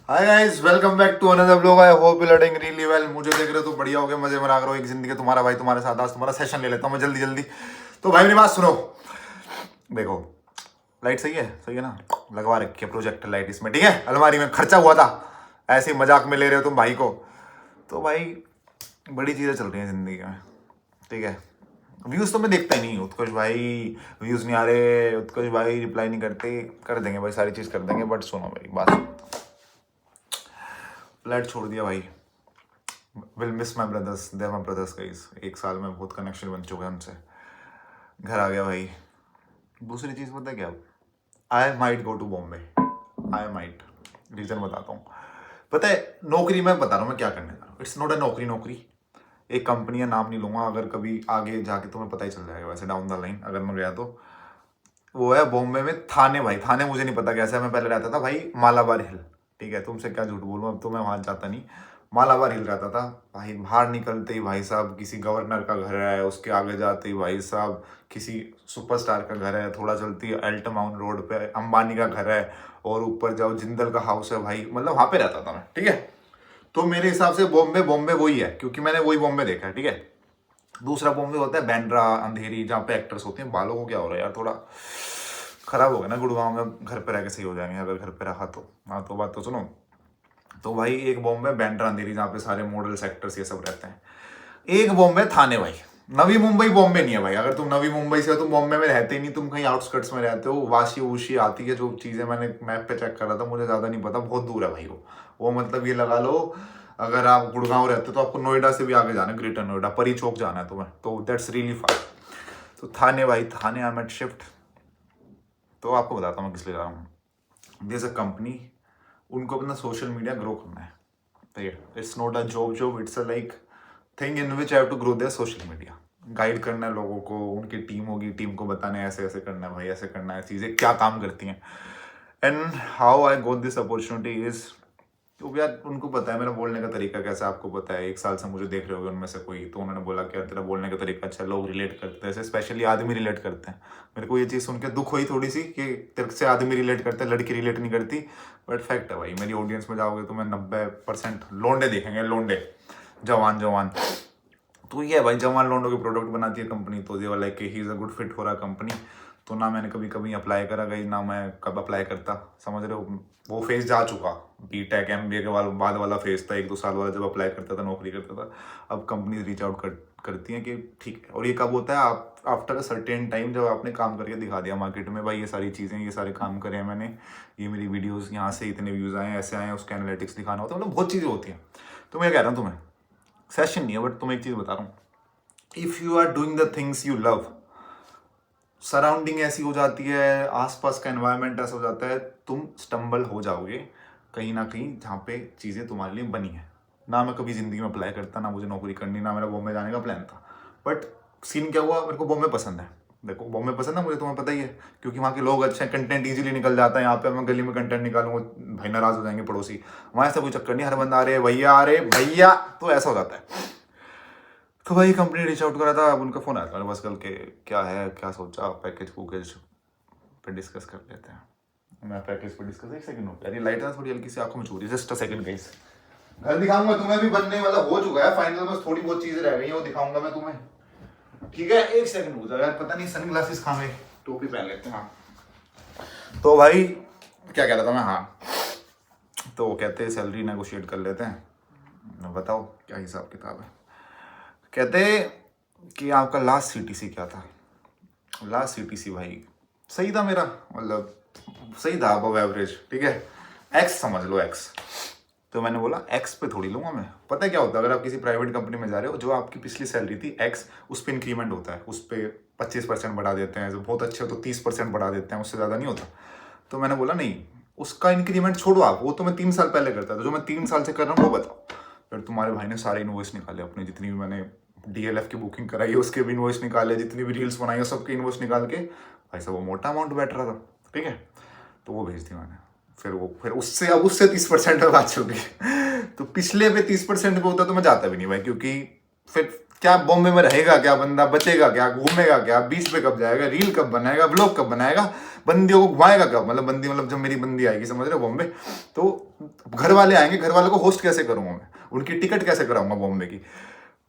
Hi guys, welcome back to another blog. I hope you learning really well. मुझे देख रहे हो तो बढ़िया हो गया, मजे में रह रहे हो। एक जिंदगी तुम्हारा भाई तुम्हारे साथ, आज तुम्हारा सेशन ले लेता हूँ मैं जल्दी जल्दी। तो भाई मेरी बात सुनो, देखो लाइट सही है ना, लगवा रखी है प्रोजेक्टर लाइट इसमें, ठीक है। अलमारी में खर्चा हुआ था, ऐसे ही मजाक में ले रहे हो तुम भाई को। तो भाई बड़ी चीज़ें चल रही हैं जिंदगी में, ठीक है। व्यूज़ तो मैं देखता ही नहीं, उत्कर्ष भाई व्यूज़ नहीं आ रहे, उत्कर्ष भाई रिप्लाई नहीं करते। कर देंगे भाई, सारी चीज़ कर देंगे, बट सुनो मेरी बात। फ्लैट छोड़ दिया भाई, will miss my brothers, they my brothers guys. एक साल में बहुत कनेक्शन बन चुके हैं उनसे। घर आ गया भाई। दूसरी चीज़ पता है क्या, I might go to Bombay. I might, reason बताता हूँ। पता है नौकरी मैं बता रहा हूँ मैं क्या करने जा रहा हूँ। इट्स नॉट अ नौकरी। एक कंपनी है, नाम नहीं लूँगा, अगर कभी आगे जाके तुम्हें पता ही चल जाएगा वैसे डाउन द लाइन अगर मैं गया तो। वो है बॉम्बे में थाने भाई। थाने मुझे नहीं पता कैसा है, मैं पहले रहता था भाई मालाबार हिल, ठीक है। तुमसे क्या झूठ बोलूँ, अब तो मैं वहाँ जाता नहीं। मालाबार हिल रहता था भाई। बाहर निकलते ही भाई साहब किसी गवर्नर का घर है, उसके आगे जाते ही भाई साहब किसी सुपरस्टार का घर है, थोड़ा चलती है एल्ट माउंट रोड पे अंबानी का घर है, और ऊपर जाओ जिंदल का हाउस है भाई। मतलब वहाँ पे रहता था मैं, ठीक है। तो मेरे हिसाब से बॉम्बे बॉम्बे वही है, क्योंकि मैंने वही बॉम्बे देखा है, ठीक है। दूसरा बॉम्बे होता है बैंड्रा, अंधेरी, जहाँ पे एक्टर्स होते हैं। बालों को क्या हो रहा है यार, थोड़ा खराब हो गया ना गुड़गांव में। घर पे रह के सही हो जाएंगे अगर घर पे रहा तो। हाँ तो बात तो सुनो। तो भाई एक बॉम्बे बैंड्रा अंधेरी, जहाँ पे सारे मॉडल्स एक्टर्स ये सब रहते हैं। एक बॉम्बे थाने भाई। नवी मुंबई बॉम्बे नहीं है भाई। अगर तुम नवी मुंबई से हो तुम बॉम्बे में रहते ही नहीं, तुम कहीं आउटस्कर्ट्स में रहते हो। वाशी वूशी आती है जो चीज़ें, मैंने मैप पे चेक करा था, मुझे ज़्यादा नहीं पता, बहुत दूर है भाई वो मतलब ये लगा लो, अगर आप गुड़गांव रहते हो तो आपको नोएडा से भी आगे जाना है, ग्रेटर नोएडा, परी चौक जाना है तुम्हें, तो दैट्स रियली फार। तो थाने भाई, थाने आई एम शिफ्ट। तो आपको बताता हूँ मैं किस लिए जा रहा हूँ। दिस अ कंपनी, उनको अपना सोशल मीडिया ग्रो करना है, ठीक है। It's not a job, it's a like thing in which have to grow their social media. Guide करना है लोगों को, उनकी टीम होगी, टीम को बताना है ऐसे ऐसे करना है भाई, ऐसे करना है, चीज़ें क्या काम करती हैं। And how I goat this opportunity is, क्योंकि यार उनको पता है मेरा बोलने का तरीका कैसा है। आपको पता है, एक साल से मुझे देख रहे होगे उनमें से कोई, तो उन्होंने बोला कि यार तेरा बोलने का तरीका अच्छा, लोग रिलेट करते हैं, स्पेशली आदमी रिलेट करते हैं। मेरे को ये चीज़ सुन के दुख हुई थोड़ी सी कि तेरे से आदमी रिलेट करते हैं, लड़की रिलेट नहीं करती। बट फैक्ट है भाई, मेरी ऑडियंस में जाओगे तो मैं 90% लोंडे देखेंगे, लोंडे, जवान जवान। तो ये है भाई, जवान लोंडो के प्रोडक्ट बनाती है कंपनी, तो ये वाला है कि he is a good fit for a company. तो ना मैंने कभी कभी अप्लाई करा गई, ना मैं कब अप्लाई करता, समझ रहे हो। वो फेज जा चुका, बीटेक एमबीए के बाद वाला फेज था, 1-2 साल वाला, जब अप्लाई करता था, नौकरी करता था। अब कंपनीज रीच आउट करती हैं कि ठीक है। और ये कब होता है, आप आफ्टर अ सर्टेन टाइम, जब आपने काम करके दिखा दिया मार्केट में, भाई ये सारी चीज़ें, ये सारे काम करे हैं मैंने, ये मेरी वीडियोज़ यहाँ से इतने व्यूज़ आए, ऐसे आए, उसके एनालिटिक्स दिखाना होता है, मतलब बहुत चीज़ें होती हैं। तो मैं कह रहा हूँ तुम्हें, सेशन नहीं है बट तुम्हें एक चीज़ बता रहा हूँ। If you are doing the things you love, surrounding ऐसी हो जाती है, आसपास का एनवायरनमेंट ऐसा हो जाता है, तुम स्टम्बल हो जाओगे कहीं ना कहीं जहाँ पे चीज़ें तुम्हारे लिए बनी है। ना मैं कभी ज़िंदगी में अप्लाई करता, ना मुझे नौकरी करनी, ना मेरा बॉम्बे जाने का प्लान था। बट सीन क्या हुआ, मेरे को बॉम्बे पसंद है। देखो बॉम्बे पसंद है मुझे, तुम्हें पता ही है, क्योंकि वहाँ के लोग अच्छे हैं, कंटेंट ईजिली निकल जाता है। यहाँ पे मैं गली में कंटेंट निकालूंगा, भाई नाराज़ हो जाएंगे पड़ोसी। वहाँ ऐसा कोई चक्कर नहीं, हर बंदा आ रहे भैया, तो ऐसा हो जाता है। तो भाई कंपनी रीच आउट करा था, अब उनका फ़ोन आया था मेरे पास कल के, क्या है, क्या सोचा, पैकेज वूकेज पे डिस्कस कर लेते हैं। मैं पैकेज पे डिस्कस, एक सेकंड हो गया, अरे लाइट ना थोड़ी हल्की सी आंखों में छू रही है, जस्ट अ सेकंड गाइस। घर दिखाऊंगा तुम्हें, भी बनने वाला हो चुका है फाइनल, बस थोड़ी बहुत चीजें रह गई हैं, वो दिखाऊंगा मैं तुम्हें, ठीक है। एक सेकंड हो जाए यार, पता नहीं सन ग्लासेस कहाँ गए, टोपी पहन लेते हैं। हाँ तो भाई क्या कह रहा था मैं, हाँ तो वो कहते हैं सैलरी नेगोशिएट कर लेते हैं, बताओ क्या हिसाब किताब है। कहते कि आपका लास्ट सीटीसी क्या था। लास्ट सीटीसी भाई सही था मेरा, मतलब सही था, अबव एवरेज, ठीक है। एक्स समझ लो, एक्स। तो मैंने बोला एक्स पे थोड़ी लूँगा मैं। पता है क्या होता है, अगर आप किसी प्राइवेट कंपनी में जा रहे हो, जो आपकी पिछली सैलरी थी एक्स, उस पर इंक्रीमेंट होता है, उस पर 25% बढ़ा देते हैं, जो बहुत अच्छे हो तो 30% बढ़ा देते हैं, उससे ज़्यादा नहीं होता। तो मैंने बोला नहीं, उसका इंक्रीमेंट छोड़ो आप, वो तो मैं 3 साल पहले करता था, जो मैं 3 साल से कर रहा हूँ वो बताओ। फिर तुम्हारे भाई ने सारे इन्वॉइस निकाले अपने, जितनी भी मैंने डीएलएफ की बुकिंग कराई है उसके भी इन्वॉइस निकाले, जितनी भी रील्स बनाई है सबके इन्वॉइस निकाल के, भाई साहब वो मोटा अमाउंट बैठ रहा था, ठीक है। तो वो भेज दी मैंने। फिर उससे, अब उससे 30% में बात चल रही है। तो पिछले पे 30% पे होता तो मैं जाता भी नहीं भाई, क्योंकि फिर क्या बॉम्बे में रहेगा क्या बंदा, बचेगा क्या, घूमेगा क्या, बीच पे कब जाएगा, रील कब बनाएगा, व्लॉग कब बनाएगा, बंदियों को घुमाएगा कब, मतलब बंदी मतलब जब मेरी बंदी आएगी समझ रहे हो बॉम्बे, तो घर वाले आएंगे, घर वालों को होस्ट कैसे करूंगा मैं, उनकी टिकट कैसे कराऊंगा बॉम्बे की।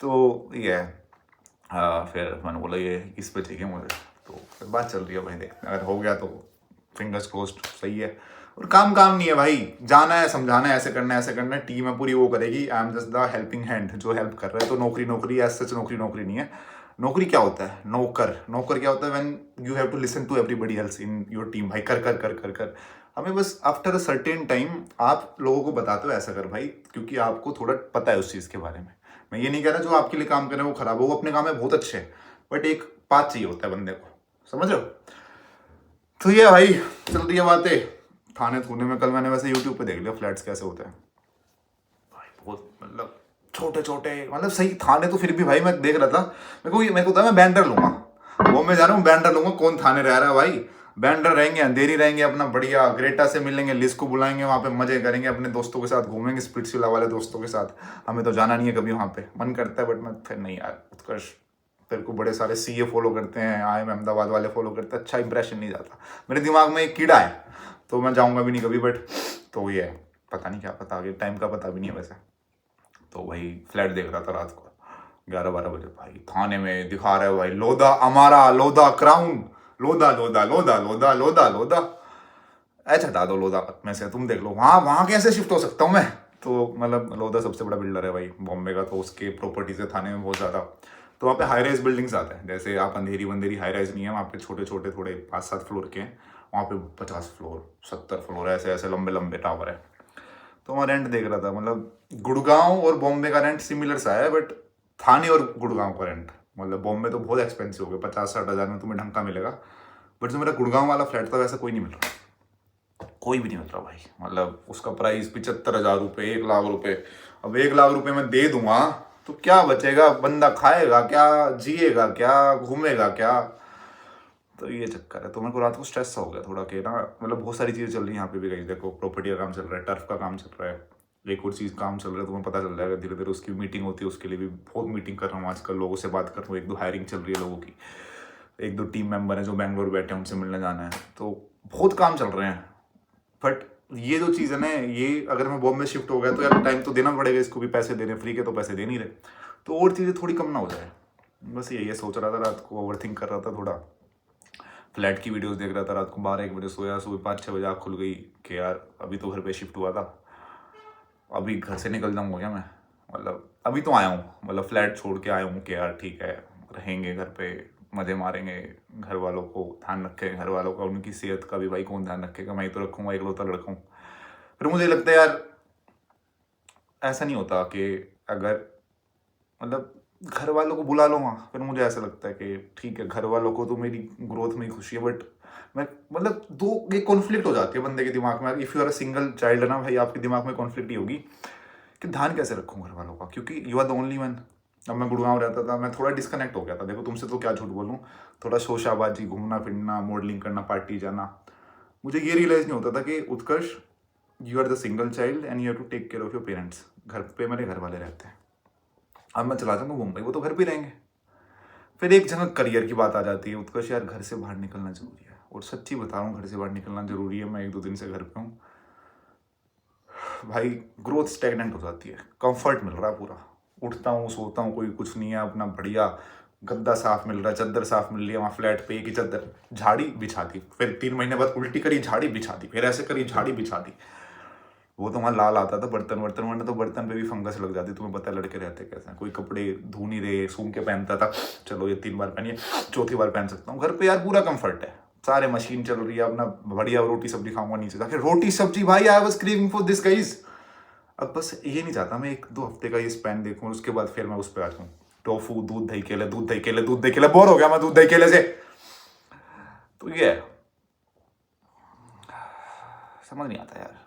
तो ये है। फिर मैंने बोला ये इस पे ठीक है मुझे, तो फिर बात चल रही है भाई, देखते हैं अगर हो गया तो फिंगर्स क्रोस्ड सही है। और काम काम नहीं है भाई, जाना है, समझाना है, ऐसे करना है, ऐसे करना है, टीम है पूरी वो करेगी, I am just the helping hand जो हेल्प कर रहा है। तो नौकरी नौकरी एज सच नौकरी नौकरी नहीं है। नौकरी क्या होता है, नौकर, नौकर क्या होता है, when you have to listen to everybody else in your team, भाई कर कर कर कर कर। हमें बस आफ्टर अ सर्टेन टाइम आप लोगों को बताते हो ऐसा कर भाई, क्योंकि आपको थोड़ा पता है उस चीज़ के बारे में। मैं ये नहीं कह रहा जो आपके लिए काम कर रहे हैं वो खराब हो, वो अपने काम में बहुत अच्छे हैं, बट एक पाथ चाहिए होता है बंदे को, समझ रहे हो। तो ये भाई चल रही है बातें थाने थूने में। कल मैंने वैसे यूट्यूब पे देख लिया फ्लैट्स कैसे होते हैं भाई, बहुत मतलब छोटे छोटे, मतलब सही थाने तो फिर भी भाई मैं देख रहा था, मेरे को था मैं बैंडर लूंगा, वो मैं जा रहा हूँ बैंडर लूंगा, कौन थाने रह रहा है भाई, बैंडर रहेंगे, अंधेरी रहेंगे, अपना बढ़िया ग्रेटा से मिलेंगे, लिस्ट को बुलाएंगे, वहाँ पे मजे करेंगे, अपने दोस्तों के साथ घूमेंगे, स्पिट्सविला वाले दोस्तों के साथ। हमें तो जाना नहीं है कभी वहाँ पे, मन करता है बट मैं फिर नहीं यार, उत्कर्ष तेरे को बड़े सारे सीए फॉलो करते हैं, IIM अहमदाबाद वाले फॉलो करते हैं, अच्छा इंप्रेशन नहीं जाता, मेरे दिमाग में एक कीड़ा है, तो मैं जाऊँगा भी नहीं कभी। बट तो ये है, पता नहीं क्या पता, आगे टाइम का पता भी नहीं है वैसे। तो वही फ्लैट देख रहा था रात को 11-12 बजे, भाई थाने में दिखा रहा है भाई, लोधा अमारा, लोधा क्राउन, लोधा लोधा लोधा लोधा लोधा लोधा, ऐसा हटा दो लोधा में से, तुम देख लो वहाँ वहाँ कैसे शिफ्ट हो सकता हूँ मैं। तो मतलब लोधा सबसे बड़ा बिल्डर है भाई बॉम्बे का, तो उसके प्रॉपर्टीज है थाने में बहुत ज़्यादा। तो वहाँ पे हाई राइज बिल्डिंग्स आते हैं, जैसे आप अंधेरी वंधेरी हाई राइज नहीं है वहाँ पे, छोटे छोटे थोड़े 5-7 फ्लोर के हैं, वहाँ पे 50 फ्लोर 70 फ्लोर ऐसे ऐसे लंबे लंबे टावर है। तो मैं रेंट देख रहा था, मतलब गुड़गांव और बॉम्बे का रेंट सिमिलर सा है, बट थाने और गुड़गांव का रेंट, मतलब बॉम्बे तो बहुत एक्सपेंसिव हो गया, 50-60 हज़ार में तुम्हें ढंग का मिलेगा, बट जो मेरा गुड़गांव वाला फ्लैट था वैसा कोई नहीं मिल रहा, कोई भी नहीं मिल रहा भाई। मतलब उसका प्राइस 75,000 रुपये, 1 लाख रुपये। अब 1 लाख रुपये मैं दे दूंगा तो क्या बचेगा, बंदा खाएगा क्या, जिएगा क्या, घूमेगा क्या। तो ये चक्कर है। तो मेरे को रात को स्ट्रेस हो गया थोड़ा कि ना, मतलब बहुत सारी चीज़ें चल रही हैं यहाँ पे भी, कहीं देखो प्रॉपर्टी का काम चल रहा है, टर्फ का काम चल रहा है, एक और चीज़ काम चल रहा है, तुम्हें पता चल जाएगा धीरे धीरे। उसकी मीटिंग होती है, उसके लिए भी बहुत मीटिंग कर रहा हूँ आजकल, लोगों से बात कर रहा हूँ, 1-2 हायरिंग चल रही है लोगों की, 1-2 टीम मेंबर हैं जो बैंगलोर बैठे हैं, उनसे मिलने जाना है, तो बहुत काम चल रहे हैं। बट ये जो चीज़ है ना, ये अगर मैं बॉम्बे शिफ्ट हो गया तो यार टाइम तो देना पड़ेगा, इसको भी पैसे देने, फ्री के तो पैसे दे नहीं रहे, तो और चीज़ें थोड़ी कम ना हो जाए, बस यही सोच रहा था। रात को ओवर थिंक कर रहा था थोड़ा, फ्लैट की वीडियोस देख रहा था, रात को 12-1 बजे सोया, सुबह 5-6 बजे आँख खुल गई कि यार अभी तो घर पे शिफ्ट हुआ था, अभी घर से निकल जाऊँगा क्या मैं, मतलब अभी तो आया हूँ, मतलब फ्लैट छोड़ के आया हूँ कि यार ठीक है रहेंगे घर पे, मज़े मारेंगे, घर वालों को ध्यान रखें, घर वालों का उनकी सेहत का भी भाई कौन ध्यान रखेगा, मैं ही तो रखूँगा, इकलौता लड़का हूँ। फिर मुझे लगता है यार ऐसा नहीं होता कि अगर मतलब घर वालों को बुला लो वहाँ, फिर मुझे ऐसा लगता है कि ठीक है घर वालों को तो मेरी ग्रोथ में ही खुशी है, बट मैं मतलब दो एक कॉन्फ्लिक्ट हो जाती है बंदे के दिमाग में। If you are a single child है ना भाई, आपके दिमाग में कॉन्फ्लिक्ट ही होगी कि ध्यान कैसे रखूँ घर वालों का, क्योंकि you are the only one. अब मैं गुड़गांव रहता था, मैं थोड़ा डिस्कनेक्ट हो गया था, देखो तुमसे तो क्या झूठ बोलूँ, थोड़ा शोशाबाजी, घूमना फिरना, मॉडलिंग करना, पार्टी जाना, मुझे ये रियलाइज़ नहीं होता था कि Utkarsh you are the single child and you have to take care of your parents. घर पे मेरे घर वाले रहते हैं, अब मैं चला जाऊँगा मुंबई, वो तो घर पे रहेंगे। फिर एक जगह करियर की बात आ जाती है, उत्कर्ष यार घर से बाहर निकलना जरूरी है, और सच्ची बता रहा हूँ घर से बाहर निकलना जरूरी है। मैं 1-2 दिन से घर पे हूँ भाई, ग्रोथ स्टैग्नेंट हो जाती है, कंफर्ट मिल रहा है पूरा, उठता हूँ सोता हूँ, कोई कुछ नहीं है, अपना बढ़िया गद्दा साफ मिल रहा है, चादर साफ मिल रही है, वहाँ फ्लैट पे एक ही चादर, झाड़ी बिछा दी, फिर 3 महीने बाद उल्टी करी, झाड़ी बिछा दी, फिर ऐसे करी, झाड़ी बिछा दी। वो तो वहाँ लाल आता था बर्तन वर्तन, वरना तो बर्तन पे भी फंगस लग जाती, तुम्हें पता है लड़के रहते कैसे हैं, कोई कपड़े धो नहीं रहे, सूंघ के पहनता था, चलो ये 3 बार पहनिए, चौथी बार पहन सकता हूँ। घर पे यार पूरा कंफर्ट है, सारे मशीन चल रही है, अपना बढ़िया रोटी सब्जी खाऊंगा नीचे जाके, रोटी सब्जी भाई, I was craving for this guys. अब बस ये नहीं चाहता मैं 1-2 हफ्ते का ये स्पैन देखूँ, उसके बाद फिर मैं उस पर आ जाऊँ, टोफू, दूध दही केले, दूध दही केले, दूध दही केले, बोर हो गया मैं दूध दही केले से। तो ये है, समझ नहीं आता यार,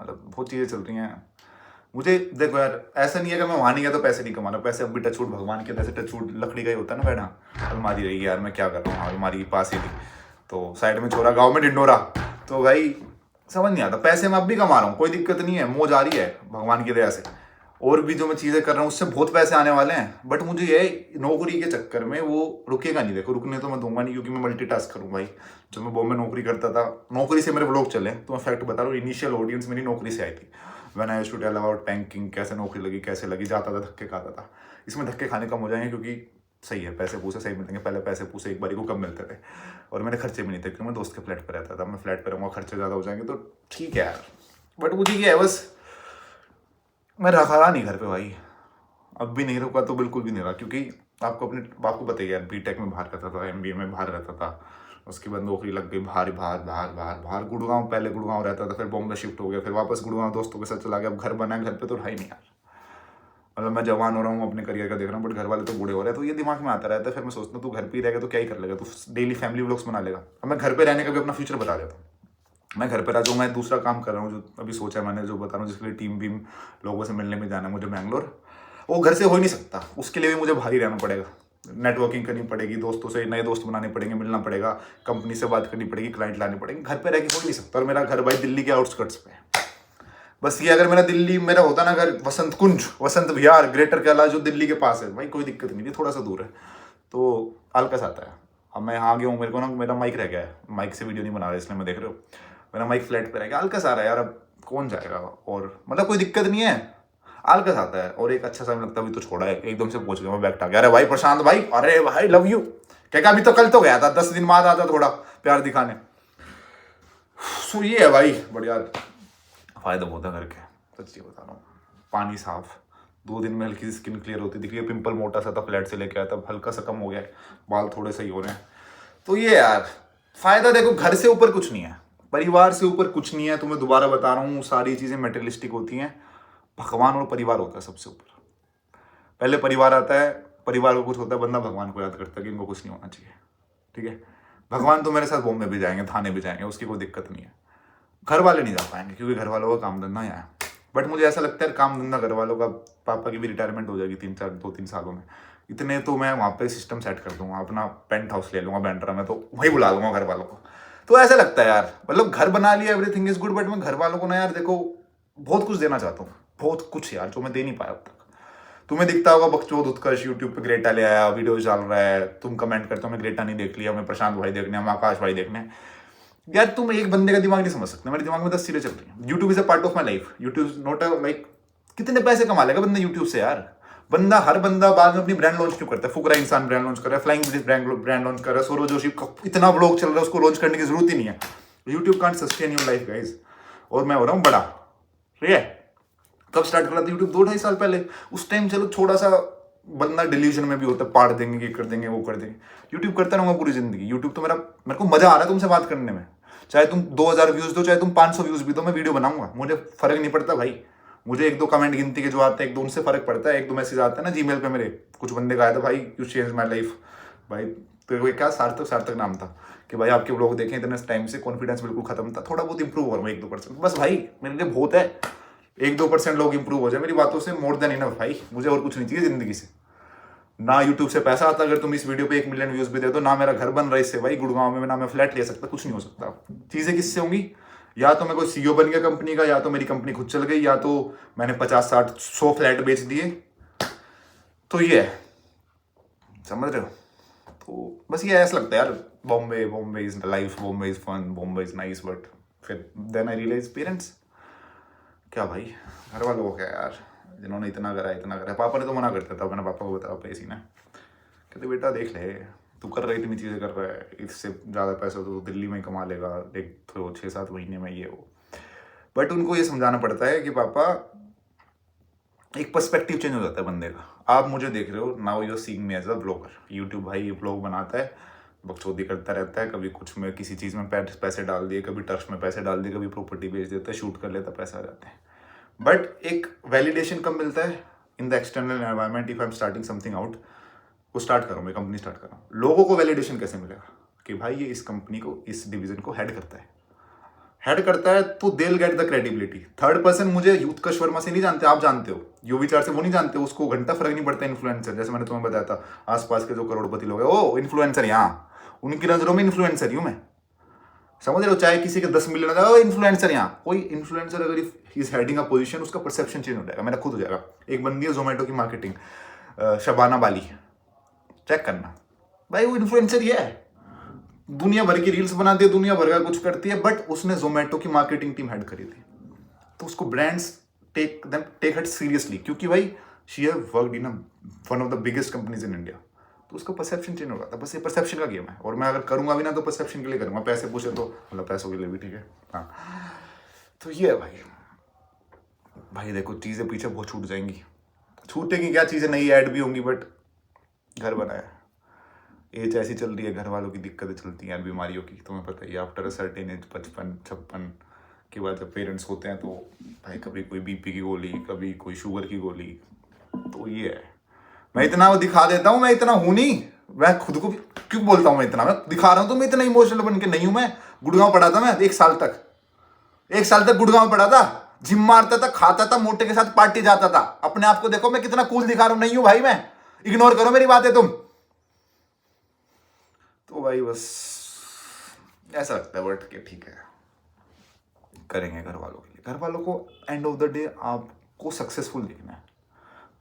मतलब बहुत चीज़ें चल रही हैं। मुझे देखो यार, ऐसा नहीं है कि मैं वहाँ नहीं गया तो पैसे नहीं कमा रहा, पैसे अब भी टचवुड भगवान के जैसे टचवुड लकड़ी का ही होता है ना बैठा, अलमारी रही यार, मैं क्या कर रहा हूँ, अलमारी पास ही थी, तो साइड में छोरा, गाँव में ढिंडोरा। तो भाई समझ नहीं आता, पैसे मैं अब भी कमा रहा हूँ, कोई दिक्कत नहीं है, मौज आ रही है भगवान की दया से, और भी जो मैं चीज़ें कर रहा हूँ उससे बहुत पैसे आने वाले हैं, बट मुझे ये नौकरी के चक्कर में वो रुकेगा नहीं। देखो रुकने तो मैं दूंगा नहीं, क्योंकि मैं मल्टीटास्क करूँ भाई। जब मैं बॉम्बे नौकरी करता था, नौकरी से मेरे व्लॉग चले, तो मैं फैक्ट बता रहा हूँ, इनिशियल ऑडियंस मेरी नौकरी से आई थी। When I used to tell about banking, कैसे नौकरी लगी, कैसे लगी, जाता था धक्के खाता था। इसमें धक्के खाने कम हो जाएंगे, क्योंकि सही है, पैसे पूसे सही मिलेंगे। पहले पैसे पूसे एक बारी को कम मिलते थे, और मेरे खर्चे भी नहीं थे, क्योंकि मैं दोस्त के फ्लैट पर रहता था। मैं फ्लैट पर रहूँगा, खर्चे ज़्यादा हो जाएंगे, तो ठीक है यार। बट मुझे क्या है, बस मैं रखा नहीं घर पे भाई। अब भी नहीं रुका तो बिल्कुल भी नहीं रहा, क्योंकि आपको पता ही है, बीटेक में बाहर रहता था, एमबीए में बाहर रहता था, उसके बाद नौकरी लग गई बाहर बाहर बाहर बाहर बाहर। गुड़गांव, पहले गुड़गांव रहता था, फिर बॉम्बे शिफ्ट हो गया, फिर वापस गुड़गांव दोस्तों के साथ चला गया। अब घर बना है, घर पे तो रहा ही नहीं यार। मतलब मैं जवान हो रहा हूँ, अपने करियर का देख रहा हूँ, बट घर वाले तो बूढ़े हो रहे हैं, तो ये दिमाग में आता रहता है। फिर मैं सोचता हूँ तू घर पे ही रहेगा तो क्या ही कर लेगा, तू डेली फैमिली व्लॉग्स बना लेगा। अब मैं घर पे रहने का भी अपना फ्यूचर बता देता हूँ। मैं घर पे रह जाऊँ, मैं दूसरा काम कर रहा हूँ, जो अभी सोचा है मैंने, जो बता रहा हूँ, जिसके लिए टीम वीम लोगों से मिलने में जाना है मुझे बैंगलोर, वो घर से हो ही नहीं सकता। उसके लिए भी मुझे बाहर ही रहना पड़ेगा, नेटवर्किंग करनी पड़ेगी, दोस्तों से नए दोस्त बनाने पड़ेंगे, मिलना पड़ेगा, कंपनी से बात करनी पड़ेगी, क्लाइंट लाने पड़ेंगे। घर पे रह के हो ही नहीं सकता। और मेरा घर भाई दिल्ली के आउटस्कर्ट्स पे है। बस ये अगर मेरा होता ना घर वसंत कुंज, वसंत विहार, ग्रेटर कैलाश जो दिल्ली के पास है, भाई कोई दिक्कत नहीं थी, थोड़ा सा दूर है, तो आलकस आता है। अब मैं यहाँ गया हूँ, मेरे को ना मेरा माइक रह गया है, माइक से वीडियो नहीं बना रहा, इसलिए मैं देख रहे हो, मेरा माइक फ्लैट पे रह गया, आलकस आ रहा है यार। अब कौन जाएगा, और मतलब कोई दिक्कत नहीं है, आलकस आता है। और एक अच्छा समय लगता है, अभी तो छोड़ा है, एकदम से पहुंच गया मैं, बैग आ गया, अरे भाई प्रशांत भाई, अरे भाई लव यू, क्या अभी तो कल तो गया था, 10 दिन बाद आता थोड़ा प्यार दिखाने। सो ये है भाई, बढ़िया फायदा बहुत है घर के, सच्ची बता रहा हूँ। पानी साफ, 2 दिन में हल्की सी स्किन क्लियर होती दिखी है। पिंपल मोटा सा था, फ्लैट से लेके आया था, हल्का सा कम हो गया है, बाल थोड़े सही हो रहे हैं। तो ये यार फायदा, देखो घर से ऊपर कुछ नहीं है, परिवार से ऊपर कुछ नहीं है। तो मैं दोबारा बता रहा हूँ, सारी चीजें मेटेरियलिस्टिक होती हैं, भगवान और परिवार होता है सबसे ऊपर। पहले परिवार आता है, परिवार को कुछ होता है, बंदा भगवान को याद करता है कि इनको कुछ नहीं होना चाहिए, ठीक है। भगवान तो मेरे साथ बॉम्बे भी जाएंगे, थाने भी जाएंगे, उसकी कोई दिक्कत नहीं है। घर वाले नहीं जा पाएंगे, क्योंकि घर वालों का काम धंधा यहाँ है। बट मुझे ऐसा लगता है काम धंधा घर वालों का, पापा की भी रिटायरमेंट हो जाएगी 2-3 सालों में, इतने तो मैं वहाँ पे सिस्टम सेट कर दूंगा, अपना पेंट हाउस ले लूंगा बैंड्रा में, तो वही बुला लूंगा घर वालों को। तो ऐसा लगता है यार, मतलब घर बना लिया, एवरीथिंग इज गुड, बट मैं घर वालों को ना यार देखो बहुत कुछ देना चाहता हूँ, बहुत कुछ यार, जो मैं दे नहीं पाया अब तक। तुम्हें दिखता होगा बकचोद उत्कर्ष यूट्यूब पे ग्रेटा ले आया, वीडियो डाल रहा है, तुम कमेंट करते हो मैं ग्रेटा नहीं देख लिया, मैं प्रशांत भाई देखने, हम आकाश भाई देखने। यार तुम एक बंदे का दिमाग नहीं समझ सकते, मेरे दिमाग में 10 चीजें चल रही हैं। YouTube is a part of my life, YouTube not a like, कितने पैसे कमा लेगा बंदा यूट्यूब से यार। हर बंदा बाद में अपनी ब्रांड लॉन्च क्यों करता है? फुकरा इंसान ब्रांड लॉन्च कर रहा है, फ्लाइंग ब्रिटिश ब्रांड लॉन्च कर रहा है, सौरव जोशी इतना ब्लॉग चल रहा है, उसको लॉन्च करने की जरूरत ही नहीं है। YouTube can't sustain your life guys. और मैं हो रहा हूँ बड़ा, ठीक है। कब स्टार्ट करा था यूट्यूब? 2-2.5 साल पहले। उस टाइम चलो थोड़ा सा बंदा डिल्यूजन में भी होता है, पाड़ देंगे, ये कर देंगे, वो कर देंगे। यूट्यूब करता रहूंगा पूरी जिंदगी। यूट्यूब तो मेरे को मजा आ रहा है तुमसे बात करने में, चाहे तुम 2000 व्यूज दो, चाहे तुम 500 व्यूज भी दो, मैं वीडियो बनाऊंगा, मुझे फर्क नहीं पड़ता भाई। मुझे 1-2 कमेंट गिनती के जो आते हैं, 1-2 उनसे फर्क पड़ता है। 1-2 मैसेज आते हैं ना जीमेल पे, मेरे कुछ बंदे का आया था, भाई यू चेंज माई लाइफ भाई, तो क्या सार्थक नाम था, कि भाई आपके ब्लॉग देखें इतने टाइम से, कॉन्फिडेंस बिल्कुल खत्म था, थोड़ा बहुत इंप्रूव हो रहा हूँ 1-2%, बस भाई मेरे लिए बहुत है। 1-2% लोग इंप्रूव हो जाए मेरी बातों से, मोर देन इनफ भाई, मुझे और कुछ नहीं चाहिए जिंदगी से। ना यूट्यूब से पैसा आता, अगर तुम इस वीडियो पे 1 मिलियन व्यूज भी दे दो, ना मेरा घर बन रहा है इससे भाई गुड़गांव में, ना मैं फ्लैट ले सकता, कुछ नहीं हो सकता। चीजें किससे होंगी? या तो मैं कोई सीईओ बन गया कंपनी का, या तो मेरी कंपनी खुद चल गई, या तो मैंने 50-60-100 फ्लैट बेच दिए। तो ये है, समझ रहे हो? तो बस ये ऐसा लगता है यार, Bombay is life, Bombay is fun, Bombay is nice, but फिर देन आई रियलाइज पेरेंट्स क्या भाई, घर वालों को क्या यार, जिन्होंने इतना करा। पापा ने तो मना करता था, मैंने पापा को बताया पैसे ना, कहते बेटा देख ले, तू कर रहा है, इतनी चीज़ें कर रहा है, इससे ज़्यादा पैसा तो दिल्ली में कमा लेगा, एक तो 6-7 महीने में, ये वो। बट उनको ये समझाना पड़ता है कि पापा, एक पर्सपेक्टिव चेंज हो जाता है बंदे का। आप मुझे देख रहे हो, now you are seeing me as a blogger. YouTube भाई ये ब्लॉग बनाता है, बकचोदी करता रहता है, कभी कुछ में किसी चीज़ में पैसे डाल दिए, कभी टर्फ में पैसे डाल दिए, कभी प्रॉपर्टी बेच देता है, शूट कर लेता है, पैसा आ जाता है। बट एक वैलिडेशन कब मिलता है? In the external environment. If I am starting something out, वो स्टार्ट करूँ, मैं कंपनी स्टार्ट कर रहा हूँ, लोगों को वैलिडेशन कैसे मिलेगा कि भाई ये इस कंपनी को, इस डिवीजन को हेड करता है, तो they will get the credibility. Third person, मुझे उत्कर्ष वर्मा से नहीं जानते, आप जानते हो, यूवी4 से वो नहीं जानते, उसको घंटा फर्क नहीं पड़ता। इन्फ्लुएंसर, जैसे मैंने तुम्हें बताया था, आसपास के जो करोड़पति लोग हैं, ओ इन्फ्लुएंसर, यहाँ उनकी नजरों में इन्फ्लुएंसर ही हूँ मैं। समझ रहे हो, चाहे किसी के 10 मिलियन हो जाए, इन्फ्लुएंसर, यहाँ कोई इन्फ्लुएंसर अगर he is heading a position, उसका परसेप्शन चेंज हो जाएगा, मेरा खुद हो जाएगा। एक बंदी है जोमेटो की मार्केटिंग, शबाना बाली, चेक करना भाई, वो इन्फ्लुएंसर ही है, दुनिया भर की रील्स बनाती है, दुनिया भर का कुछ करती है, बट उसने जोमेटो की मार्केटिंग टीम हेड करी थी, तो उसको ब्रांड्स टेक इट सीरियसली, क्योंकि भाई she have worked in one of the biggest companies in India, तो उसका परसेप्शन चेंज हो रहा था। बस ये परसेप्शन का गेम है, और मैं अगर करूंगा भी ना तो परसेप्शन के लिए करूंगा, पैसे पूछे तो मतलब पैसों के लिए भी, ठीक है। हाँ, तो ये है भाई। भाई देखो, चीज़ें पीछे बहुत छूट जाएंगी, छूटेंगी क्या चीज़ें, नई ऐड भी होंगी, बट घर बनाया, एज ऐसी चल रही है, घर वालों की दिक्कतें चलती हैं बीमारियों की, तुम्हें पता ही है, आफ्टर अ सर्टेन एज 55-56 के बाद जब पेरेंट्स होते हैं तो भाई कभी कोई बीपी की गोली, कभी कोई शुगर की गोली, तो ये है। मैं इतना वो दिखा देता हूँ, मैं इतना हूँ नहीं, मैं खुद को क्यों बोलता हूँ मैं इतना, मैं दिखा रहा हूँ तो मैं इतना इमोशनल बन के नहीं हूँ। मैं गुड़गांव पड़ा था, मैं 1 साल तक गुड़गांव पड़ा था, जिम मारता था, खाता था, मोटे के साथ पार्टी जाता था, अपने आप को देखो मैं कितना कूल दिखा रहा हूँ, नहीं हूँ भाई मैं, इग्नोर करो मेरी बातें तुम। तो भाई बस ऐसा लगता है, बट के ठीक है, करेंगे घर वालों के लिए। घर वालों को एंड ऑफ द डे आपको सक्सेसफुल देखना है।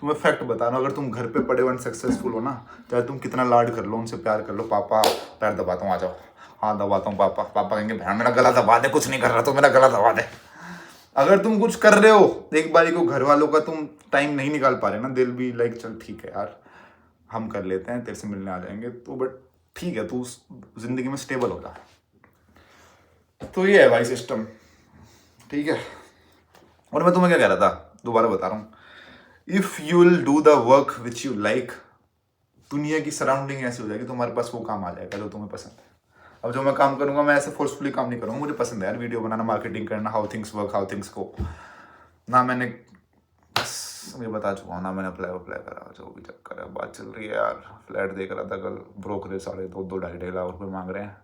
तुम्हें फैक्ट बता रहा हूँ, अगर तुम घर पे पड़े हुए सक्सेसफुल हो ना, चाहे तुम कितना लाड कर लो, उनसे प्यार कर लो, पापा पैर दबाता हूँ, आ जाओ, हाँ दबाता हूँ पापा, पापा कहेंगे बहन मेरा गला दबा दे, कुछ नहीं कर रहा तो मेरा गला दबा दे। अगर तुम कुछ कर रहे हो, एक बारी को घर वालों का तुम टाइम नहीं निकाल पा रहे ना, दिल भी लाइक चल ठीक है यार, हम कर लेते हैं, तेरे से मिलने आ जाएंगे, तो बट ठीक है, तू जिंदगी में स्टेबल हो जा। तो ये है भाई सिस्टम, ठीक है। और मैं तुम्हें क्या कह रहा था, दोबारा बता रहा हूँ, if you will do the work which you like, दुनिया की सराउंडिंग ऐसी हो जाएगी, तुम्हारे पास वो काम आ जाएगा जो तुम्हें पसंद है। अब जो मैं काम करूंगा, मैं ऐसे फोर्सफुली काम नहीं करूंगा, मुझे पसंद है यार वीडियो बनाना, मार्केटिंग करना, how things work, how things को ना, मैंने ये बता चुका हूँ ना, मैंने अप्लाई करा, जो भी चक्कर है, बात चल रही है यार। फ्लैट देख रहा था कल, ब्रोकरेज 2.5 लाख रुपये मांग रहे हैं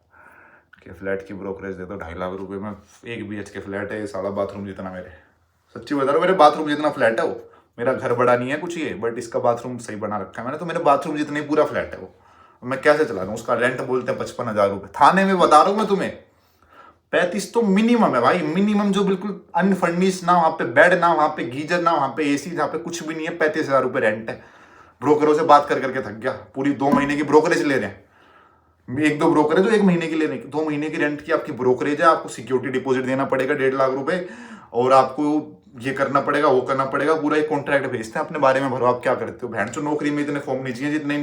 कि फ्लैट की ब्रोकरेज दे दो 2.5 लाख रुपये में, 1 BHK फ्लैट है, सारा बाथरूम जितना, मेरे सच्ची बता रहा हूँ, मेरे बाथरूम जितना फ्लैट है वो, मेरा घर बड़ा नहीं है कुछ ये, बट इसका बाथरूम सही बना रखा है मैंने, तो मेरे बाथरूम जितने पूरा फ्लैट है वो, मैं कैसे चला रहा हूँ, उसका रेंट बोलते हैं 55,000 रुपये, थाने में बता रहा हूँ मैं तुम्हें, 35 तो मिनिमम है भाई, मिनिमम, जो बिल्कुल अनफर्निश ना, वहाँ पे बेड ना, वहाँ पे गीजर ना, वहाँ पे AC, जहाँ पे कुछ भी नहीं है, 35,000 रुपये रेंट है। ब्रोकरों से बात कर करके थक गया, पूरी 2 महीने की ब्रोकरेज ले रहे हैं, 1-2 ब्रोकर है जो 1 महीने की ले रहे हैं, 2 महीने की रेंट की आपकी ब्रोकरेज है, आपको सिक्योरिटी डिपॉजिट देना पड़ेगा 1.5 लाख रुपए, और आपको ये करना पड़ेगा, वो करना पड़ेगा, पूरा एक कॉन्ट्रैक्ट भेजते हैं, अपने बारे में भरो आप क्या करते हो। बहन चो, नौकरी में इतने फॉर्म नहीं चाहिए जितने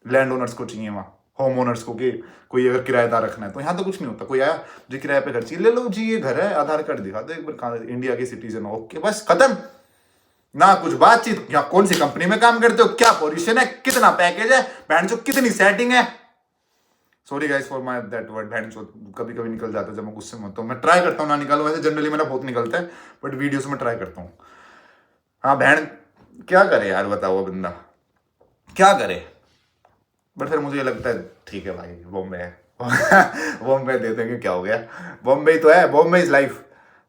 लैंड ओनर्स को चाहिए, वहाँ होम ओनर्स को, कि कोई अगर किराएदार रखना है तो यहाँ तो कुछ नहीं होता, कोई आया जी किराए पे घर चाहिए, ले लो जी, ये घर है, आधार कार्ड दिखा दो एक बार, कहाँ इंडिया के सिटीजन हो, ओके बस खत्म, ना कुछ बातचीत, या कौन सी कंपनी में काम करते हो, क्या पोजीशन है, कितना पैकेज है, बहन चो कितनी सेटिंग है। Sorry guys for my that word, बहन चो कभी कभी निकल जाता है जब मैं गुस्से में होता हूँ, मैं ट्राई करता हूँ ना निकालूं, वैसे जनरली मेरा बहुत निकलता है, बट वीडियोस में ट्राई करता हूँ। हाँ बहन, क्या करे यार, बताओ बंदा क्या करे, बट फिर मुझे ये लगता है ठीक है भाई, बॉम्बे है बॉम्बे दे देंगे, क्या हो गया, बॉम्बे ही तो है, Bombay is life,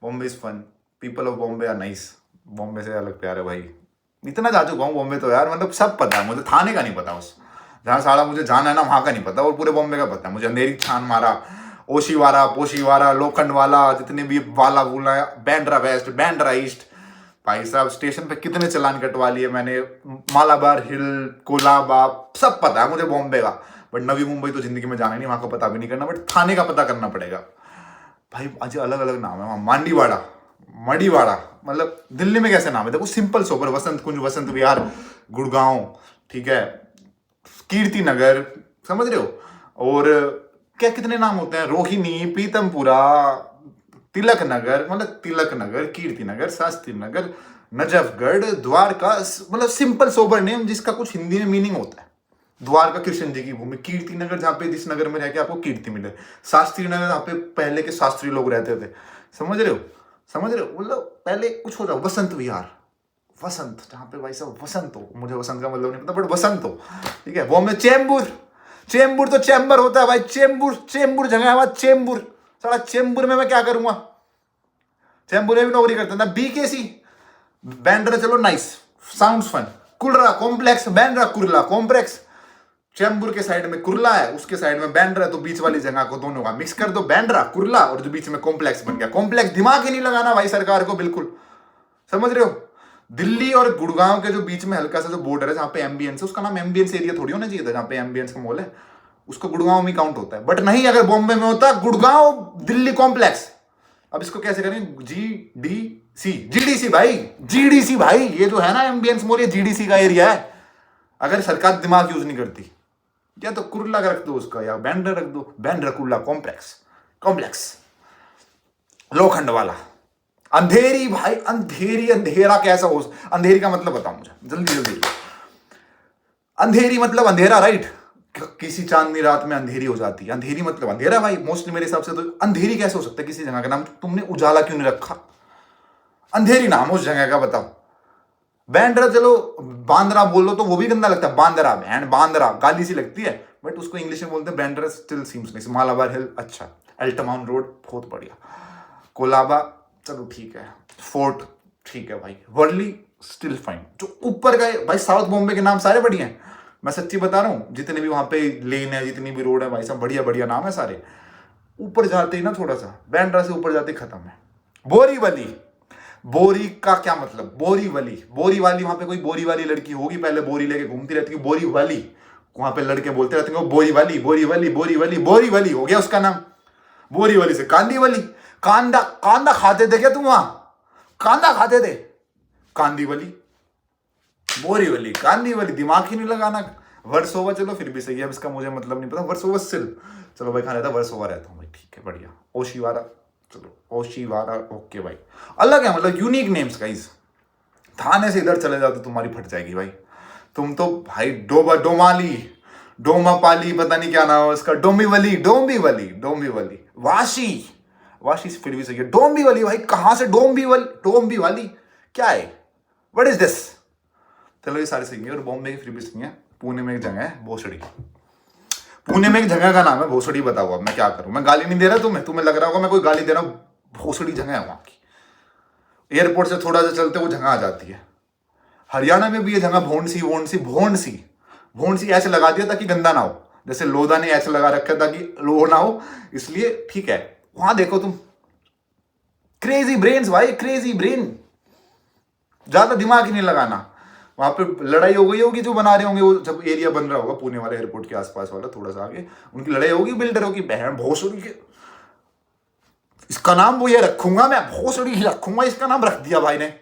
Bombay is fun, people of Bombay are nice, Bombay से अलग प्यार है भाई। इतना जा चुका हूँ बॉम्बे तो यार, मतलब सब पता है मुझे, थाने का नहीं पता, उस जहाँ साला मुझे जाना है ना वहाँ का नहीं पता, और पूरे बॉम्बे का पता है मुझे, अंधेरी छान मारा, ओशीवारा, पोशीवारा, लोखंड वाला, जितने भी वाला वूला, बैंड्रा वेस्ट, बैंड्रा ईस्ट, भाई साहब स्टेशन पे कितने चलान कटवा लिए मैंने, मालाबार हिल, कोलाबा, सब पता है मुझे बॉम्बे का, बट नवी मुंबई तो जिंदगी में जाना नहीं, वहाँ का पता भी नहीं करना, बट थाने का पता करना पड़ेगा भाई। आज अलग अलग नाम है वहाँ, मांडीवाड़ा, मड़ीवाड़ा, मतलब दिल्ली में कैसे नाम है देखो, सिंपल सोबर, वसंत कुंज, वसंत विहार, गुड़गांव, ठीक है, कीर्ति नगर, समझ रहे हो, और क्या कितने नाम होते हैं, रोहिणी, पीतमपुरा, तिलक नगर, मतलब तिलक नगर, कीर्ति नगर, शास्त्री नगर, नजफगढ़, द्वारका, मतलब सिंपल सोबर नेम जिसका कुछ हिंदी में मीनिंग होता है। द्वारका कृष्ण जी की भूमि, कीर्ति नगर जहाँ पे, जिस नगर में रह के आपको कीर्ति मिले, शास्त्री नगर जहाँ पे पहले के शास्त्री लोग रहते थे, समझ रहे हो, समझ रहे हो, मतलब पहले कुछ हो जाओ, वसंत विहार, वसंत जहाँ पे भाई साहब वसंत हो, मुझे वसंत का मतलब नहीं पता, बट वसंत हो, ठीक है। वो में चेंबूर, चेंबूर तो चैम्बर होता है भाई, चेंबूर, चेंबूर जगह है वहां, चेंबूर, साला चेंबूर में मैं क्या करूंगा, चेंबूर में भी नौकरी करता था। BKC, बैंड्रा, चलो nice, sounds fun, Kurla complex, Bandra Kurla complex, Chembur के साइड में कुर्ला है, उसके साइड में बैंड्रा है, तो बीच वाली जगह को दोनों का मिक्स कर दो, बैंड्रा कुर्ला, और जो बीच में कॉम्प्लेक्स बन गया। कॉम्प्लेक्स दिमाग ही नहीं लगाना भाई सरकार को, बिल्कुल, समझ रहे हो। दिल्ली और गुड़गांव के जो बीच में हल्का सा जो बॉर्डर है, जहां पे एम्बियंस है, उसका नाम एम्बियंस एरिया थोड़ी होना चाहिए था, जहां पे एम्बियंस का मॉल है उसको गुड़गांव में काउंट होता है, बट नहीं, अगर बॉम्बे में होता गुड़गांव दिल्ली कॉम्प्लेक्स। अब इसको कैसे करें, जीडीसी भाई, जीडीसी भाई, ये जो है ना एम्बियंस मॉल, ये जीडीसी का एरिया है। अगर सरकार दिमाग यूज नहीं करती, या तो कुर्ला रख दो उसका, या बैंड्रा रख दो, बैंड्रा कुर्ला कॉम्प्लेक्स लोखंड वाला। अंधेरी भाई, अंधेरा कैसा हो, अंधेरी का मतलब बताओ मुझे जल्दी जल्दी। अंधेरी मतलब अंधेरा, राइट। किसी चांदनी रात में अंधेरी हो जाती है, अंधेरी मतलब अंधेरा भाई, मोस्टली मेरे हिसाब से। तो अंधेरी कैसे हो सकता है किसी जगह का नाम, तुमने उजाला क्यों नहीं रखा, अंधेरी नाम उस जगह का बताओ। बैंड्रा चलो बांद्रा बोलो तो वो भी गंदा लगता है, बांद्रा, बैंड बांद्रा गाली सी लगती है, बट उसको इंग्लिश में बोलते हैं Bandra, still seems nice. Malabar Hill अच्छा, एल्टमाउन रोड बहुत बढ़िया, कोलाबा चलो ठीक है, फोर्ट ठीक है भाई, वर्ली स्टिल फाइन। जो ऊपर गए भाई, साउथ बॉम्बे के नाम सारे बढ़िया हैं, मैं सच्ची बता रहा हूँ, जितने भी वहां पे लेन है, जितनी भी रोड है भाई, सब बढ़िया बढ़िया नाम है सारे। ऊपर जाते ही ना थोड़ा सा, बैंड्रा से ऊपर जाते ही खत्म है। बोरीवली, बोरी का क्या मतलब, बोरीवली, बोरी वाली, वहां पे कोई बोरी वाली लड़की होगी, पहले बोरी लेके घूमती रहती है, बोरी वाली, वहां पे लड़के बोलते रहते हैं बोरी वाली, बोरी वाली, बोरी वाली, बोरी वाली हो गया उसका नाम। बोरी वाली से कांदी वाली, कांदा, कांदा खाते थे क्या तुम वहां, कांदा खाते थे, कांदी वाली, बोरी वाली, कांदी वाली, दिमाग ही नहीं लगाना। वर्सोवा चलो फिर भी सही है, अब इसका मुझे मतलब नहीं पता, वर्सोवा सिल चलो भाई, खाना रहता वर्सोवा रहता हूँ भाई, ठीक है बढ़िया। ओशिवारा चलो, ओशिवारा ओके भाई, अलग है मतलब, यूनिक नेम्स गाइस। थाने से इधर चले जाओ तो तुम्हारी फट जाएगी भाई, तुम तो भाई डोमाली, डोमापाली, पता नहीं क्या नाम है उसका, डोंबिवली, डोंबिवली, डोंबिवली, वाशी, वाशी फिर भी सही है, डोंबिवली भाई, कहां से डोंबिवली, डोंबिवली क्या है, व्हाट इज दिस। चलो ये सारे सही है, और बॉम्बे की फिर भी सही है। पुणे में एक जगह है भोसड़ी, पुणे में एक जगह का नाम है भोसड़ी, बताओ अब मैं क्या करूं, मैं गाली नहीं दे रहा तुम्हें, तुम्हें लग रहा होगा मैं कोई गाली दे रहा हूं, भोसड़ी जगह है वहां की, एयरपोर्ट से थोड़ा सा चलते वो जगह आ जाती है। हरियाणा में भी ये जगह भोंडसी, भोंडसी, भोंडसी, भोंडसी ऐसे लगा दिया ताकि गंदा ना हो, जैसे लोधा ने ऐसे लगा रखा ताकि लो ना हो, इसलिए ठीक है। वहां देखो तुम, क्रेजी ब्रेन्स भाई, क्रेजी ब्रेन, ज्यादा दिमाग ही नहीं लगाना। वहां पे लड़ाई हो गई होगी, जो बना रहे होंगे वो, जब एरिया बन रहा होगा पुणे वाले एयरपोर्ट के आसपास वाला, थोड़ा सा आगे, उनकी लड़ाई होगी बिल्डरों की, बहन भोसड़ी के, इसका नाम वो ये रखूंगा मैं, भोसड़ी ही रखूंगा, इसका नाम रख दिया भाई ने।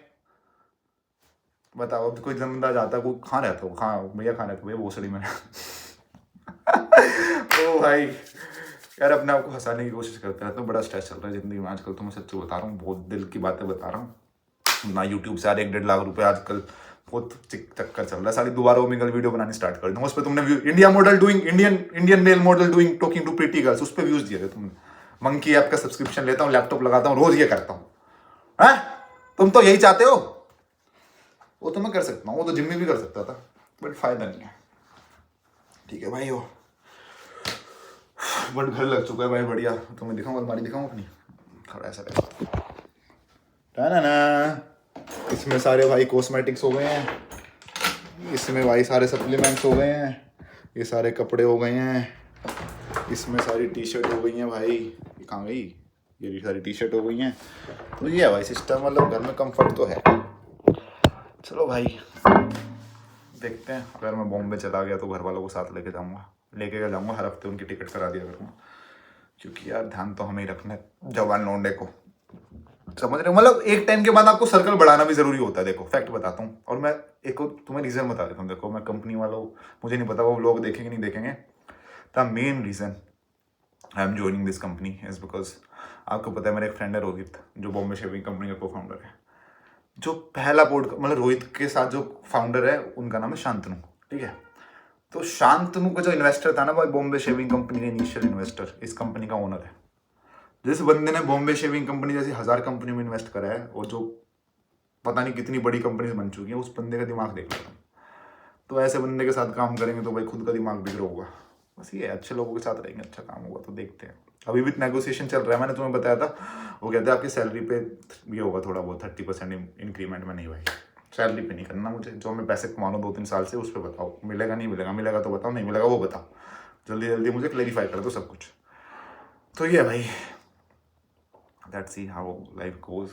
बताओ अब कोई बंदा जाता, कोई कहाँ रहता हो, कहाँ भैया, कहाँ रहता भैया, भोसड़ी में ओ भाई यार, अपने आप को हंसाने की कोशिश करते रहता हूँ, बड़ा स्ट्रेस चल रहा है जिंदगी में आजकल, तो मैं सच्ची बता रहा हूँ, बहुत दिल की बातें बता रहा हूँ ना। यूट्यूब से 1-1.5 लाख रुपए आजकल बहुत चक्कर चल रहा है, सारी दोबारा ओमेगल वीडियो बनानी स्टार्ट कर दूंगा, उस पर तुमने India model doing, Indian male model doing talking to pretty girls, उस पर व्यूज दिए थे तुमने। मंकी ऐप का सब्सक्रिप्शन लेता हूँ, लैपटॉप लगाता हूँ, रोज ये करता हूँ, है तुम तो यही चाहते हो। वो तो मैं कर सकता हूँ, वो तो जिम में भी कर सकता था, बट फायदा नहीं है, ठीक है भाई। हो बट घर लग चुका है भाई, बढ़िया। तो मैं दिखाऊंगा, अलमारी दिखाऊंगा अपनी, थोड़ा ऐसा ना, इसमें सारे भाई कॉस्मेटिक्स हो गए हैं, इसमें भाई सारे सप्लीमेंट्स हो गए हैं, ये सारे कपड़े हो गए हैं, इसमें सारी टी शर्ट हो गई हैं भाई, ये कहाँ गई, ये सारी टी शर्ट हो गई हैं। तो ये है भाई सिस्टम, मतलब घर में कंफर्ट तो है। चलो भाई देखते हैं, अगर मैं बॉम्बे चला गया तो घर वालों को साथ लेके जाऊंगा, हर हफ्ते उनकी टिकट करा दिया करूँगा, क्योंकि यार ध्यान तो हमें ही रखना है जवान लौंडे को, समझ रहे हो। मतलब एक टाइम के बाद आपको सर्कल बढ़ाना भी जरूरी होता है, देखो फैक्ट बताता हूँ, और मैं एक तुम्हें रीजन बता देता हूँ। देखो मैं कंपनी वालों, मुझे नहीं पता वो लोग देखेंगे नहीं देखेंगे, the main reason I am joining this company is because, आपको पता है मेरा एक फ्रेंड है रोहित, जो बॉम्बे शेविंग कंपनी का को फाउंडर है, जो पहला मतलब रोहित के साथ जो फाउंडर है उनका नाम है शांतनु, ठीक है। तो शांतनु का जो इन्वेस्टर था ना भाई, बॉम्बे शेविंग कंपनी का इनिशियल इन्वेस्टर, इस कंपनी का ओनर है। जिस बंदे ने बॉम्बे शेविंग कंपनी जैसी 1000 कंपनी में इन्वेस्ट करा है, और जो पता नहीं कितनी बड़ी कंपनी बन चुकी है, उस बंदे का दिमाग देख लो। तो ऐसे बंदे के साथ काम करेंगे तो भाई खुद का दिमाग बिगड़ होगा, बस ये अच्छे लोगों के साथ रहेंगे, अच्छा काम होगा। तो देखते हैं, अभी भी नेगोशिएशन चल रहा है, मैंने तुम्हें बताया था, वो कहते हैं आपकी सैलरी पे ये होगा थोड़ा बहुत 30% इंक्रीमेंट में, नहीं भाई सैलरी पे नहीं करना मुझे, जो मैं पैसे कमा लूँ 2-3 साल से उस पर बताओ, मिलेगा नहीं मिलेगा, मिलेगा तो बताओ, नहीं मिलेगा वो बताओ, जल्दी जल्दी मुझे क्लेरिफाई कर दो सब कुछ। तो ये भाई, that's see how life goes.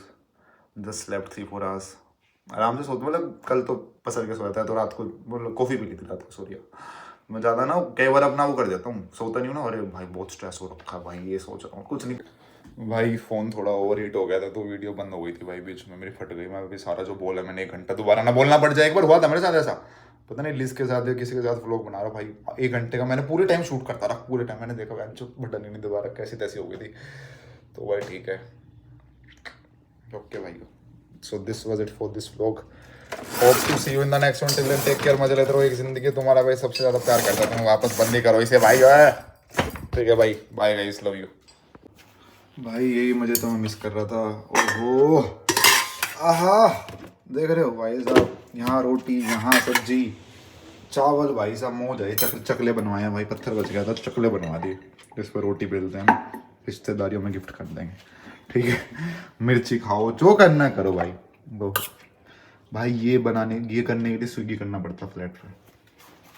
Just slept 3-4 hours, आराम से सोते, मतलब कल तो पसर के सोया था, तो रात को मतलब कॉफ़ी पी ली थी रात को, सो गया मैं ज़्यादा ना, कई बार अपना वो कर देता हूँ, सोता नहीं हूँ ना, अरे भाई बहुत स्ट्रेस हो रखा भाई, ये सोच रहा हूँ कुछ नहीं भाई। फ़ोन थोड़ा ओवर हीट हो गया था तो वीडियो बंद हो गई थी भाई, बीच में मेरी फट गई। मैं अभी सारा जो बोला मैंने 1 घंटा दोबारा ना बोलना पड़ जाए, एक बार हुआ था मेरे साथ ऐसा, पता नहीं लिस्ट के साथ या किसी के साथ व्लॉग बना रहा भाई, 1 घंटे का मैंने पूरे टाइम शूट करता रहा, पूरे टाइम मैंने देखा वैन चुप बटन ही नहीं दोबारा, कैसी तैसी हो गई थी। तो भाई ठीक है, ओके भाई, so this was it for this vlog, hope to see you in the next one, till then take care, मजे लेते रहो, एक जिंदगी तुम्हारा भाई सबसे ज़्यादा प्यार करता है, तुम वापस बंद नहीं करो इसे भाई, ठीक है भाई, बाय गाइस, लव यू भाई। यही मजे तो मैं मिस कर रहा था। ओहो, आहा, देख रहे हो भाई साहब, यहाँ रोटी, यहाँ सब्जी, चावल, भाई साहब मौज है। चकले बनवाए हैं भाई, पत्थर बच गया था तो चकले बनवा दिए, इस पर रोटी बेलते हैं, रिश्तेदारियों में गिफ्ट कर देंगे, ठीक है। मिर्ची खाओ, जो करना करो भाई। वो भाई ये करने के लिए स्विगी करना पड़ता फ्लैट पे,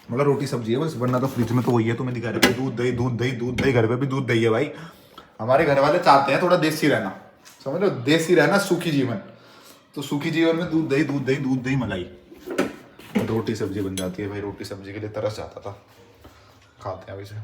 मतलब रोटी सब्जी है बस, वरना तो फ्रिज में तो वही है, तुम्हें दिखा रहे दूध दही दूध दही दूध दही, घर पे भी दूध दही है भाई। हमारे घर वाले चाहते हैं थोड़ा देसी रहना, समझ लो, देसी रहना, सुखी जीवन, तो सुखी जीवन में दूध दही दूध दही दूध दही मलाई, रोटी सब्जी बन जाती है भाई। रोटी सब्जी के लिए तरस जाता था, खाते हैं अभी से।